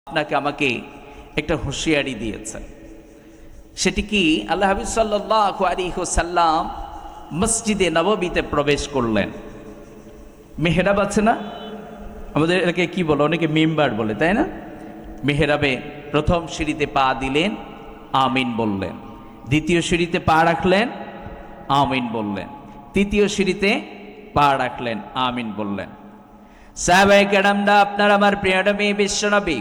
আপনাকে আমাকে একটা হুঁশিয়ারি দিয়েছে। সেটি কি, আল্লাহ হাবিব সাল্লাল্লাহু আলাইহি ওয়াসাল্লাম মসজিদে নববীতে প্রবেশ করলেন। মেহরাব আছে না, আমাদের এলাকে কি বলে, অনেকে মিম্বার বলে, তাই না? মেহরাবে প্রথম সিঁড়িতে পা দিলেন, আমিন বললেন। দ্বিতীয় সিঁড়িতে পা রাখলেন, আমিন বললেন। তৃতীয় সিঁড়িতে পা রাখলেন, আমিন বললেন। সাহাবায়ে কেরামরা আপনার আমার প্রিয় নবী বিশ্বনবী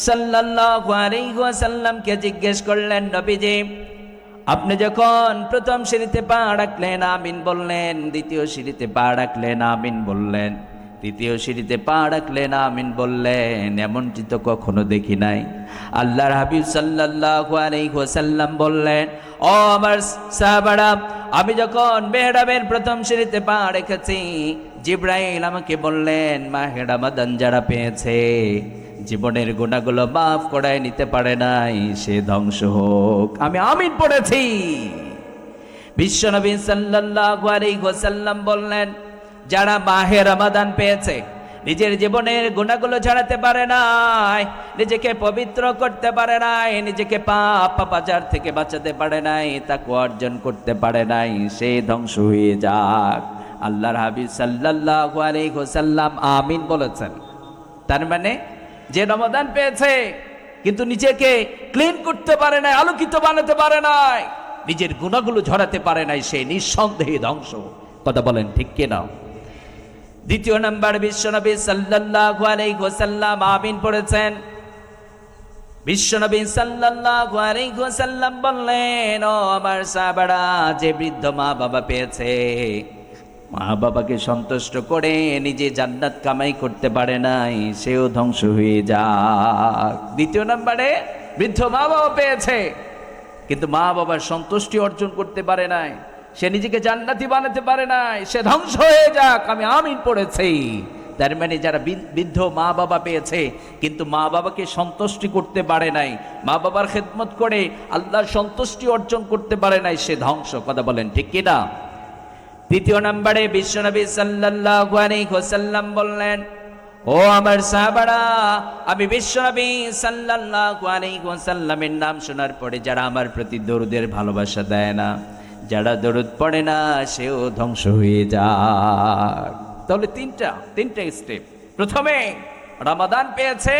সাল্লাল্লাহু আলাইহি ওয়াসাল্লামকে জিজ্ঞেস করলেন, নবীজি আপনি যখন প্রথম সিঁড়িতে পা রাখলেন আমিন বললেন, দ্বিতীয় সিঁড়িতে পা রাখলেন আমিন বললেন, তৃতীয় সিঁড়িতে পা রাখলেন আমিন বললেন, এমনটি তো কখনো দেখি নাই। আল্লাহর হাবিব সাল্লাল্লাহু আলাইহি ওয়াসাল্লাম বললেন, ও আমার সাহাবারা, আমি যখন মেহরাবের প্রথম সিঁড়িতে পা রেখেছি, জিবরাইল আমাকে বললেন, মাহে রমাদান যারা পেয়েছে, জীবনের গুনাহগুলো মাফ করায় নিতে পারে নাই, সে ধ্বংস হোক। আমি আমিন পড়েছি। বিশ্বনবী সাল্লাল্লাহু আলাইহি ওয়াসাল্লাম বললেন, যারা মাহে রমাদান পেয়েছে, নিজের জীবনের গুনাহগুলো ঝাড়াতে পারে নাই, নিজেকে পবিত্র করতে পারে নাই, নিজেকে পাপাচার থেকে বাঁচাতে পারে নাই, তাকওয়া অর্জন করতে পারে নাই, সে ধ্বংস হয়ে যাক। আল্লাহর হাবিব সাল্লাল্লাহু আলাইহি ওয়াসাল্লাম আমিন বলেছেন। তার মানে যে রমাদান পেয়েছে কিন্তু নিজেকে ক্লিন করতে পারে নাই, আলোকিত বানাতে পারে নাই, নিজের গুনাহগুলো ঝরাতে পারে নাই, সে নিঃসন্দেহে ধ্বংস। কথা বলেন ঠিক কিনা? দ্বিতীয় নাম্বার, বিশ্বনবী সাল্লাল্লাহু আলাইহি ওয়াসাল্লাম আমিন পড়েছেন। বিশ্বনবী সাল্লাল্লাহু আলাইহি ওয়াসাল্লাম বললেন, ও আমার সাহাবারা, যে বৃদ্ধ মা বাবা পেয়েছে, মা বাবাকে সন্তুষ্ট করে নিজে জান্নাত কামাই করতে পারে নাই, সেও ধ্বংস হয়ে যাক। দ্বিতীয় নম্বরে, বৃদ্ধ মা বাবা পেয়েছে কিন্তু মা বাবার সন্তুষ্টি অর্জন করতে পারে নাই, সে নিজেকে জান্নাতি বানাতে পারে নাই, সে ধ্বংস হয়ে যাক। আমি আমিন পড়েছি। তার মানে যারা বৃদ্ধ মা বাবা পেয়েছে কিন্তু মা বাবাকে সন্তুষ্টি করতে পারে নাই, মা বাবার খেদমত করে আল্লাহর সন্তুষ্টি অর্জন করতে পারে নাই, সে ধ্বংস। কথা বলেন ঠিক কিনা? তৃতীয় নম্বরে, বিশ্বনবী সাল্লাল্লাহু আলাইহি ওয়াসাল্লাম বললেন, ও আমার সাহাবারা, আমি বিশ্বনবী সাল্লাল্লাহু আলাইহি ওয়াসাল্লামের নাম শোনার পরে যারা আমার প্রতি দরুদের ভালোবাসা দেয় না, যারা দরুদ পড়ে না, সেও ধ্বংস হয়ে যাক। তাহলে তিনটা স্টেপ। প্রথমে রমাদান পেয়েছে,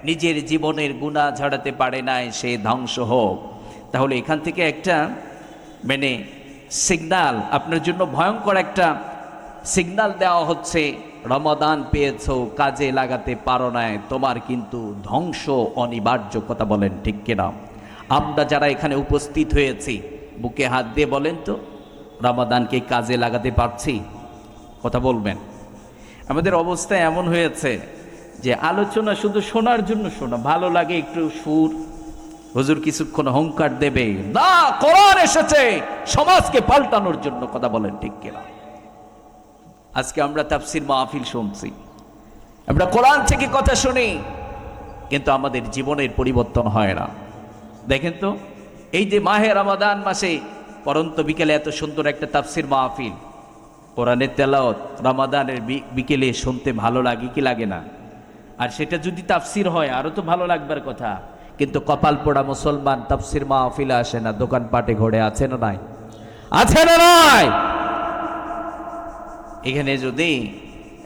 নিজের জীবনের গুনাহ ঝাড়াতে পারে নাই, সে ধ্বংস হোক। তাহলে এখান থেকে একটা মানে সিগনাল, আপনার জন্য ভয়ঙ্কর একটা সিগনাল দেওয়া হচ্ছে, রমাদান পেয়েছো, কাজে লাগাতে পারো নাই, তোমার কিন্তু ধ্বংস অনিবার্য। কথা বলেন ঠিক কিনা? আমরা যারা এখানে উপস্থিত হয়েছি, বুকে হাত দিয়ে বলেন তো, রমাদানকে কাজে লাগাতে পারছি? কথা বলবেন। আমাদের অবস্থা এমন হয়েছে যে আলোচনা শুধু শোনার জন্য শোনা, ভালো লাগে একটু সুর, হুজুর কিছুক্ষণ হুঙ্কার দেবে না, কোরআন এসেছে সমাজকে পাল্টানোর জন্য। কথা বলেন ঠিক কিনা? আজকে আমরা তাফসীর মাহফিল শুনছি, আমরা কোরআন থেকে কথা শুনি, কিন্তু আমাদের জীবনের পরিবর্তন হয় না। দেখেন তো, এই যে মাহে রমাদান মাসে পরন্ত বিকেলে এত সুন্দর একটা তাফসীর মাহফিল, কোরআনের তেলাওয়াত রমাদানের বিকেলে শুনতে ভালো লাগে কি লাগে না? আর সেটা যদি তাফসীর হয় আরো তো ভালো লাগবার কথা। কিন্তু কপাল পোড়া মুসলমান তাফসীর মাহফিলে আসে না, দোকানপাটে ঘোরে। আছে না নাই? আছে না নাই? এখানে যদি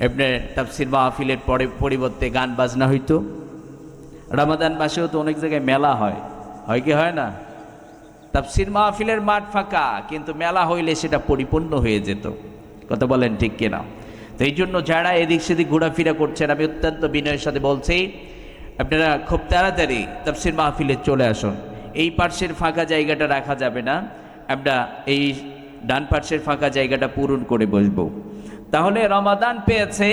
আপনার তাফসীর মাহফিলের পরিবর্তে গান বাজনা হইতো, রমাদান মাসেও তো অনেক জায়গায় মেলা হয়, হয় কি হয় না? তাফসীর মাহফিলের মাঠ ফাঁকা, কিন্তু মেলা হইলে সেটা পরিপূর্ণ হয়ে যেত। কথা বলেন ঠিক কিনা? তো এই জন্য যারা এদিক সেদিক ঘোরাফেরা করছেন, আমি অত্যন্ত বিনয়ের সাথে বলছি, আপনারা খুব তাড়াতাড়ি তাফসীর মাহফিলে চলে আসুন। এই পার্শ্বের ফাঁকা জায়গাটা রাখা যাবে না, আমরা এই ডান পার্শ্বের ফাঁকা জায়গাটা পূরণ করে বসবো। তাহলে রমাদান পেয়েছে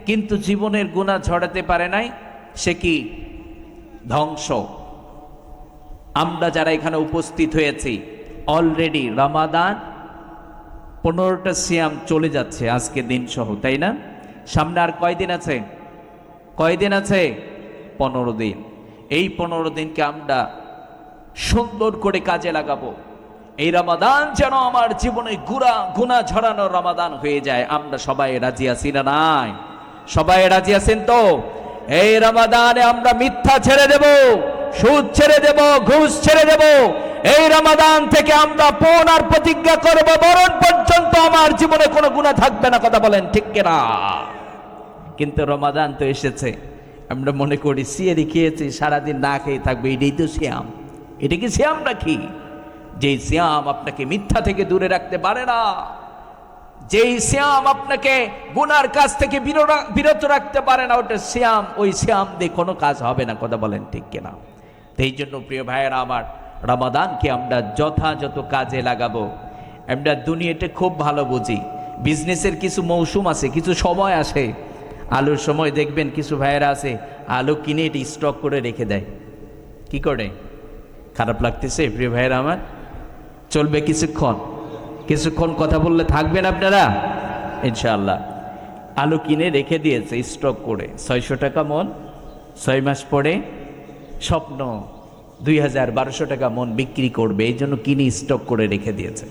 কিন্তু জীবনের গুনাহ ঝরাতে পারে নাই, সে কি? ধ্বংস। আমরা যারা এখানে উপস্থিত হয়েছি, অলরেডি রমাদান 15টা সিয়াম চলে যাচ্ছে আজকে দিন সহ, তাই না? সামনে আর কয়দিন আছে? কয়দিন আছে? 15 দিন। এই 15 দিনকে আমরা সুন্দর করে কাজে লাগাবো। এই রমাদান যেন আমার জীবনে গুনাহ ঝরানো রমাদান হয়ে যায়। আমরা সবাই রাজি আছি না নাই? সবাই রাজি আছেন তো? এই রমাদানে আমরা মিথ্যা ছেড়ে দেব, সুদ ছেড়ে দেব, ঘুষ ছেড়ে দেব। এই রমাদান থেকে আমরা পণ আর প্রতিজ্ঞা করব, মরণ পর্যন্ত আমার জীবনে কোনো গুনাহ থাকবে না। কথা বলেন ঠিক কিনা? কিন্তু রমাদান তো এসেছে, আমরা মনে করি সিয়ারি খেয়েছি, সারাদিন না খেয়ে থাকবে, এটাই তো সিয়াম। এটা কি সিয়াম নাকি? যেই সিয়াম আপনাকে মিথ্যা থেকে দূরে রাখতে পারে না, যেই সিয়াম আপনাকে গুনার কাজ থেকে বিরত রাখতে পারে না, ওটা সিয়াম। ওই সিয়াম দিয়ে কোনো কাজ হবে না। কথা বলেন ঠিক কিনা? এই জন্য প্রিয় ভাইয়েরা আমার, রমাদানকে আমরা যথাযথ কাজে লাগাবো। আমরা দুনিয়াটা খুব ভালো বুঝি, বিজনেসের কিছু মৌসুম আছে, কিছু সময় আসে। আলুর সময় দেখবেন কিছু ভাইয়েরা আছে আলু কিনে এটি স্টক করে রেখে দেয়। কি করে? খারাপ লাগতেছে প্রিয় ভাইয়েরা আমার? চলবে কিছুক্ষণ কথা বললে থাকবেন আপনারা ইনশাআল্লাহ। আলু কিনে রেখে দিয়েছে স্টক করে, 600 টাকা মন, 6 মাস পরে স্বপ্ন 2000-1200 টাকা মন বিক্রি করবে, এই জন্য কিনে স্টক করে রেখে দিয়েছে।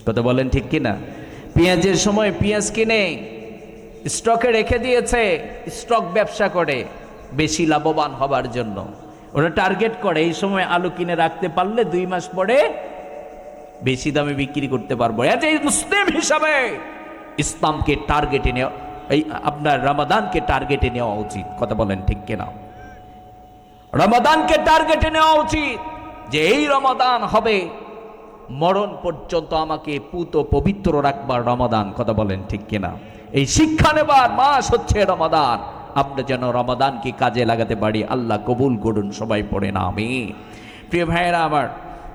কথা বলেন ঠিক কিনা? পেঁয়াজের সময় পেঁয়াজ কিনে স্টকে রেখে দিয়েছে, স্টক ব্যবসা করে বেশি লাভবান হবার জন্য। ওরা টার্গেট করে এই সময় আলু কিনে রাখতে পারলে 2 মাস পরে বেশি দামে বিক্রি করতে পারবো। এতে মুসলিম হিসাবে ইসলামকে টার্গেটে নেওয়া, এই আপনার রমাদানকে টার্গেটে নেওয়া উচিত। কথা বলেন ঠিক কিনা? রমাদানকে টার্গেটে নেওয়া উচিত যে এই রমাদান হবে মরণ পর্যন্ত আমাকে পুত পবিত্র রাখবার রমাদান। কথা বলেন ঠিক কিনা? এই শিক্ষা নেবার মাস হচ্ছে রমাদান। আমরা যেন রমাদানকে কাজে লাগাতে পারি। আল্লাহ কবুল করুন। সবাই পড়েন আমিন। প্রিয় ভাইয়েরা আমার,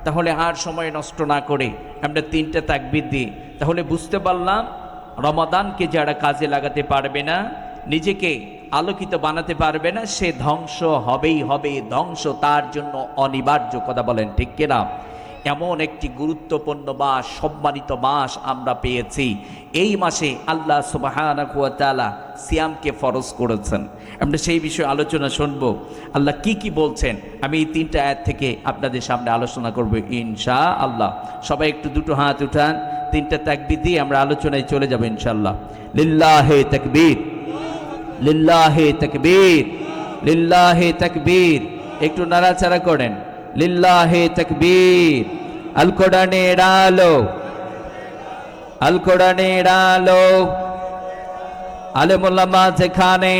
তাহলে আর সময় নষ্ট না করে আমরা 3টা তাকবীর দিই। তাহলে বুঝতে পারলাম রমাদানকে যারা কাজে লাগাতে পারবে না, নিজেকে আলোকিত বানাতে পারবে না, সে ধ্বংস হবেই হবে। ধ্বংস তার জন্য অনিবার্য। কথা বলেন ঠিক কিনা? এমন একটি গুরুত্বপূর্ণ মাস, সম্মানিত মাস আমরা পেয়েছি। এই মাসে আল্লাহ সুবহানাহু ওয়া তাআলা সিয়ামকে ফরজ করেছেন। আমরা সেই বিষয়ে আলোচনা শুনব। আল্লাহ কি কি বলছেন আমি এই 3টা আয়াত থেকে আপনাদের সামনে আলোচনা করব ইনশাআল্লাহ। সবাই একটু দুটো হাত উঠান, 3টা তাকবীর দিয়ে আমরা আলোচনায় চলে যাব ইনশাআল্লাহ। লিল্লাহি তাকবীর, লিল্লাহি তাকবীর, লিল্লাহি তাকবীর। একটু নাড়াচাড়া করেন। লিল্লাহি তাকবীর। আল কোরআনের আলো, আল কোরআনের আলো। আলেম ওলামা যেখানে।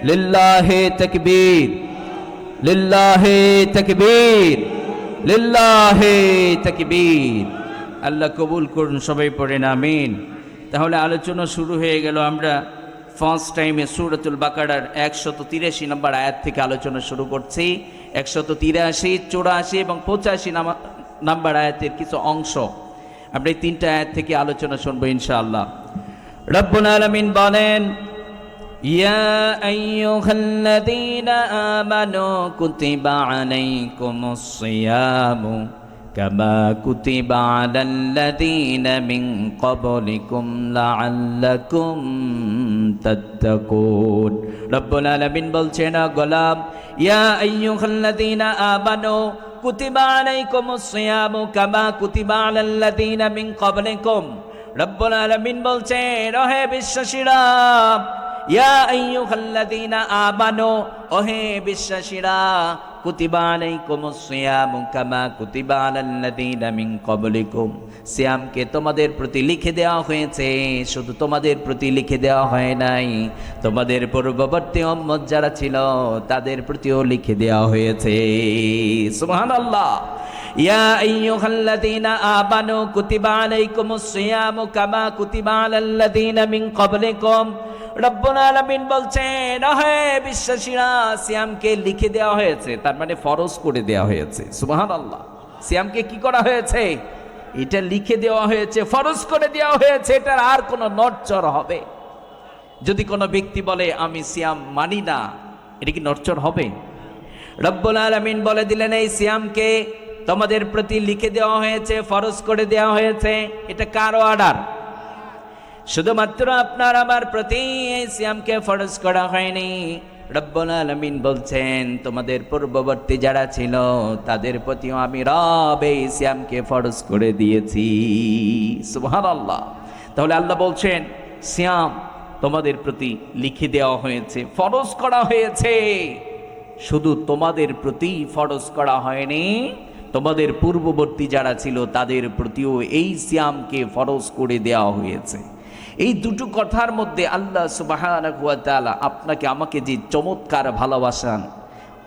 লিল্লাহি তাকবীর, লিল্লাহি তাকবীর, লিল্লাহি তাকবীর। আল্লাহ কবুল করুন। সবাই পড়েন আমিন। তাহলে আলোচনা শুরু হয়ে গেল। আমরা ফার্স্ট টাইমে সূরাতুল বাকারার 183 নম্বর আয়াত থেকে আলোচনা শুরু করছি। 183, 84 এবং 85 নম্বর আয়াতের কিছু অংশ আমরা এই 3টা আয়াত থেকে আলোচনা শুনবো ইনশাআল্লাহ। রব্বুল আলামিন বলেন, ইয়া আইয়ুহাল্লাযীনা আমানু কুতিবা আলাইকুমুস সিয়ামু কামা কুতিবা আলাল্লাযীনা মিন ক্বাবলিকুম লাআল্লাকুম তাত্তাকুন। রব্বুল আলামিন বলছেন, গোলাম, ইয়া আইয়ুহাল্লাযীনা আমানু কুতিবা আলাইকুমুস সিয়ামু কামা কুতিবা আলাল্লাযীনা মিন ক্বাবলিকুম। রব্বুল আলামিন বলছেন, ওহে বিশ্বাসীরা, ইয়া আইয়ুহাল্লাযীনা আমানু, ওহে বিশ্বাসীরা, কুতিবা আলাইকুমুস সিয়ামু কামা কুতিবা আলাল্লাযীনা মিন ক্বাবলিকুম। সিয়ামকে তোমাদের প্রতি লিখে দেওয়া হয়েছে। শুধু তোমাদের প্রতি লিখে দেওয়া হয় নাই, তোমাদের পূর্ববর্তী উম্মত যারা ছিল তাদের প্রতিও লিখে দেওয়া হয়েছে। সুবহানাল্লাহ। ইয়া আইয়ুহাল্লাযীনা আমানু কুতিবা আলাইকুমুস সিয়ামু কামা কুতিবা আলাল্লাযীনা মিন ক্বাবলিকুম। রব্বুল আলামিন বলছেন, হে বিশ্বাসীরা, সিয়ামকে লিখে দেওয়া হয়েছে, তার মানে ফরজ করে দেওয়া হয়েছে। সুবহানাল্লাহ। সিয়ামকে কি করা হয়েছে? এটা লিখে দেওয়া হয়েছে, ফরজ করে দেওয়া হয়েছে। এটার আর কোনো নড়চড় হবে? যদি কোনো ব্যক্তি বলে আমি সিয়াম মানি না, এটা কি নড়চড় হবে? রব্বুল আলামিন বলে দিলেন, এই সিয়ামকে তোমাদের প্রতি লিখে দেওয়া হয়েছে, ফরজ করে দেওয়া হয়েছে। এটা কার অর্ডার? শুধুমাত্র আপনার আমার প্রতি এই সিয়ামকে ফরজ করা হয়নি। রব্বুল আলামিন বলছেন, তোমাদের পূর্ববর্তী যারা ছিল তাদের প্রতিও আমি রব এই সিয়ামকে ফরজ করে দিয়েছি। সুবহানাল্লাহ। তাহলে আল্লাহ বলছেন সিয়াম তোমাদের প্রতি লিখে দেওয়া হয়েছে, ফরজ করা হয়েছে। শুধু তোমাদের প্রতি ফরজ করা হয়নি, তোমাদের পূর্ববর্তী যারা ছিল তাদের প্রতিও এই সিয়ামকে ফরজ করে দেওয়া হয়েছে। এই দুটো কথার মধ্যে আল্লাহ সুবহানাহু ওয়া তাআলা আপনাকে আমাকে যে চমৎকার ভালোবাসেন,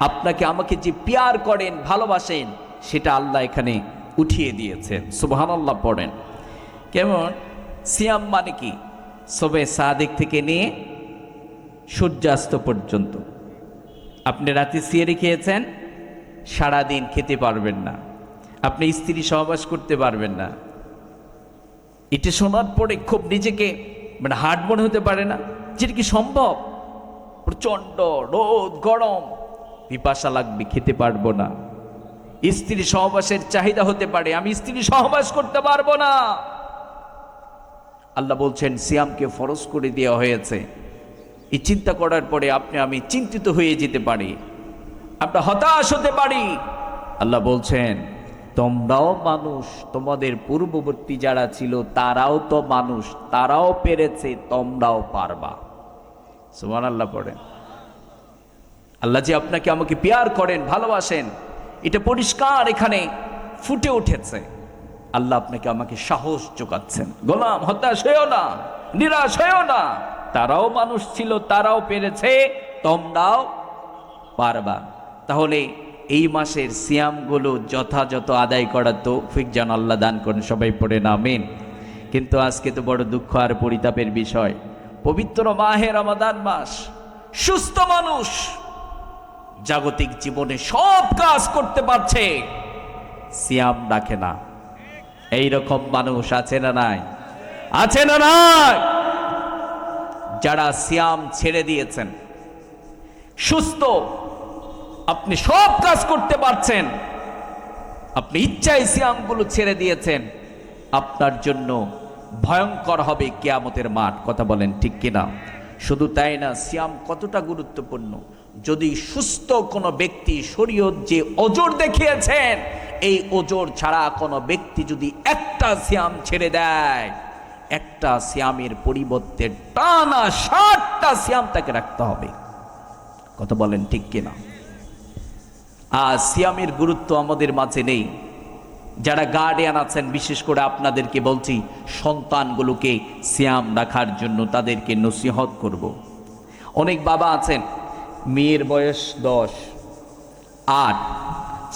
আপনাকে আমাকে যে পিয়ার করেন, ভালোবাসেন, সেটা আল্লাহ এখানে উঠিয়ে দিয়েছেন। সুবহানাল্লাহ পড়েন। কেমন? সিয়াম মানে কি? সবে সাদেক থেকে নিয়ে সূর্যাস্ত পর্যন্ত আপনি রাতে সিয়ারি খেয়েছেন, সারাদিন খেতে পারবেন না, আপনি স্ত্রী সহবাস করতে পারবেন না। এটা শোনার পরে খুব নিজেকে হার্ট মনে হতে পারে না, যেটা কি সম্ভব? প্রচণ্ড রোদ, গরম, পিপাসা লাগবে, খেতে পারবো না। স্ত্রী সহবাসের চাহিদা হতে পারে, আমি স্ত্রী সহবাস করতে পারবো না। আল্লাহ বলছেন সিয়ামকে ফরজ করে দেওয়া হয়েছে। এই চিন্তা করার পরে আমি চিন্তিত হয়ে যেতে পারি, আমরা হতাশ হতে পারি। আল্লাহ বলছেন তোমরাও মানুষ, তোমাদের পূর্ববর্তী যারা ছিল তারাও তো মানুষ, তারাও পেরেছে, তোমরাও পারবা। সুবহানাল্লাহ পড়েন। আল্লাহ যে আপনাকে আমাকে পিয়ার করেন, ভালোবাসেন, এটা পরিষ্কার এখানে ফুটে উঠেছে। আল্লাহ আপনাকে আমাকে সাহস যোগাচ্ছেন, গোলাম হতাশ হয়েও না, নিরাশ হয়েও না, তারাও মানুষ ছিল, তারাও পেরেছে, তোমরাও পারবা। তাহলে এই মাসের সিয়ামগুলো যথাযথ আদায় করার তৌফিক যেন আল্লাহ দান করেন, সবাই পড়েন আমিন। কিন্তু আজকে তো বড় দুঃখ আর পরিতাপের বিষয়, পবিত্র মাহে রমাদান মাস, সুস্থ মানুষ জাগতিক জীবনে সব কাজ করতে পারছে, সিয়াম রাখে না। এই রকম মানুষ আছে না নাই? আছে না নাই? যারা সিয়াম ছেড়ে দিয়েছেন, সুস্থ, আপনি সব কাজ করতে পারছেন, আপনি ইচ্ছায় সিয়ামগুলো ছেড়ে দিয়েছেন, আপনার জন্য ভয়ঙ্কর হবে কিয়ামতের মাঠ। কথা বলেন ঠিক কিনা? শুধু তাই না, সিয়াম কতটা গুরুত্বপূর্ণ। যদি সুস্থ কোনো ব্যক্তি শরীয়ত যে ওজর দেখিয়েছেন, এই ওজর ছাড়া কোনো ব্যক্তি যদি একটা সিয়াম ছেড়ে দেয়, একটা সিয়ামের পরিবর্তে টানা 60টা সিয়াম তাকে রাখতে হবে। কথা বলেন ঠিক কিনা? আর সিয়ামের গুরুত্ব আমাদের মাঝে নেই। যারা গার্ডিয়ান আছেন, বিশেষ করে আপনাদেরকে বলছি, সন্তানগুলোকে সিয়াম রাখার জন্য তাদেরকে নসিহত করব। অনেক বাবা আছেন, মেয়ের বয়স 10, 8,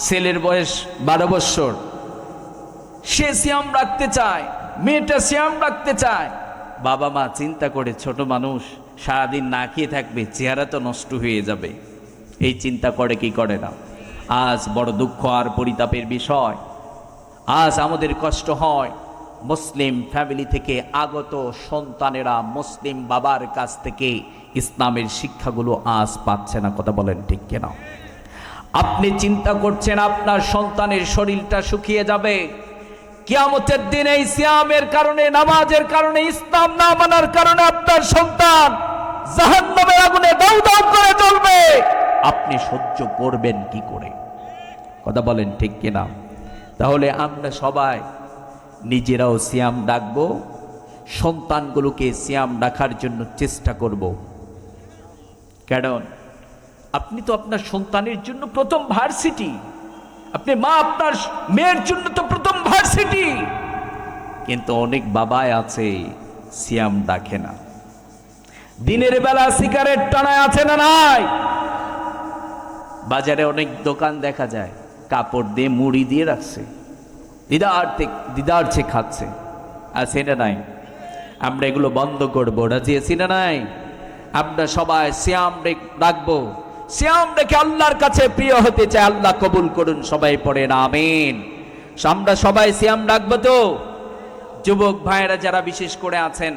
ছেলের বয়স 12 বছর, সে সিয়াম রাখতে চায়, মেয়েটা সিয়াম রাখতে চায়। বাবা মা চিন্তা করে, ছোট মানুষ সারাদিন না খেয়ে থাকবে, চেহারা তো নষ্ট হয়ে যাবে, এই চিন্তা করে কি করে না? আজ বড় দুঃখ আর পরিতাপের বিষয়, আজ আমাদের কষ্ট হয়, মুসলিম ফ্যামিলি থেকে আগত সন্তানেরা মুসলিম বাবার কাছ থেকে ইসলামের শিক্ষাগুলো আজ পাচ্ছে না। কথা বলেন ঠিক কিনা? আপনি চিন্তা করছেন আপনার সন্তানের শরীরটা শুকিয়ে যাবে, কিয়ামতের দিন এই সিয়ামের কারণে, নামাজের কারণে, ইসলাম না মানার কারণে আপনার সন্তান জাহান্নামের আগুনে দাউ দাউ করে জ্বলবে, আপনি সহ্য করবেন কি করে? কথা বলেন ঠিক কিনা? তাহলে আমরা সবাই নিজেরাও সিয়াম রাখবো, সন্তানগুলোকে সিয়াম রাখার জন্য চেষ্টা করব। কারণ আপনি তো আপনার সন্তানের জন্য প্রথম ভার্সিটি, আপনি মা আপনার মেয়ের জন্য তো প্রথম ভার্সিটি। কিন্তু অনেক বাবাই আছে সিয়াম রাখে না, দিনের বেলা সিগারেট টানায় আছে না নাই? বাজারে অনেক দোকান দেখা যায়, কাপড় দিয়ে মুড়ি দিয়ে রাখছে, দিদার্থে খাচ্ছে, আছে না নাই? আমরা এগুলো বন্ধ করবো, রাজি আছি না নাই? আমরা সবাই সিয়াম রাখবো, সিয়াম রেখে আল্লাহর কাছে প্রিয় হতে চাই, আল্লাহ কবুল করুন, সবাই পড়েন আমিন। আমরা সবাই সিয়াম রাখবো তো? যুবক ভাইয়েরা যারা বিশেষ করে আছেন,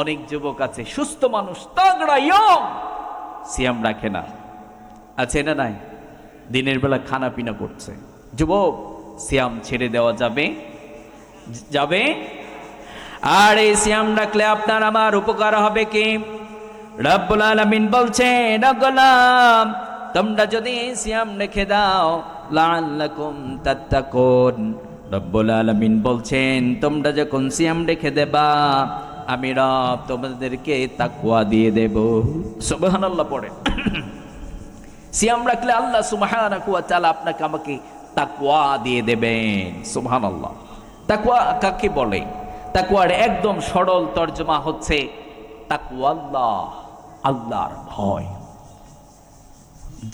অনেক যুবক আছে, সুস্থ মানুষ, তাগড়া, ইয়ং, সিয়াম রাখে না, আছে না নাই? দিনের বেলা খানা পিনা করছে। যুবক, সিয়াম ছেড়ে দেওয়া যাবে? আর এই সিয়াম রাখলে আপনার আমার উপকার হবে কি? রব্বুল আলামিন বলছেন, গোলাম, তোমরা যদি সিয়াম রেখে দাও, লাআল্লাকুম তাত্তাকুন। রব্বুল আলামিন বলছেন, তোমরা যখন সিয়াম রেখে দেবা, আমি রব তোমাদেরকে তাকওয়া দিয়ে দেব। সুবহানাল্লাহ পড়েন। সিয়াম রাখলে আল্লাহ সুবহানাহু ওয়া তাআলা আপনাকে আমাকে তাকওয়া দিয়ে দেবেন। সুবহানাল্লাহ। তাকওয়া কাকে বলে? তাকওয়ার একদম সরল তর্জমা হচ্ছে তাকওয়াল্লাহ, আল্লাহর ভয়।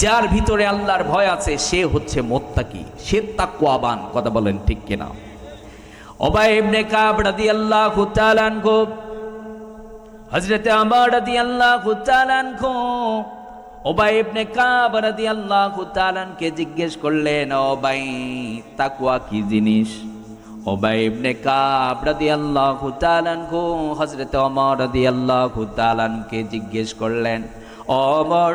যার ভিতরে আল্লাহর ভয় আছে সে হচ্ছে মুত্তাকি, সে তাকওয়াবান। কথা বলেন ঠিক কিনা? উবাই ইবনে কাব রাদিয়াল্লাহু তাআলা আনহু, হযরতে ওমর রাদিয়াল্লাহু তাআলা আনহু উবাই ইবনে কাব রাদিয়াল্লাহু তাআলা আনকে জিজ্ঞেস করলেন, উবাই তাকওয়া কি জিনিস? উবাই ইবনে কাব রাদিয়াল্লাহু তাআলা আনহু হযরতে ওমর রাদিয়াল্লাহু তাআলা আনকে জিজ্ঞেস করলেন, ওমর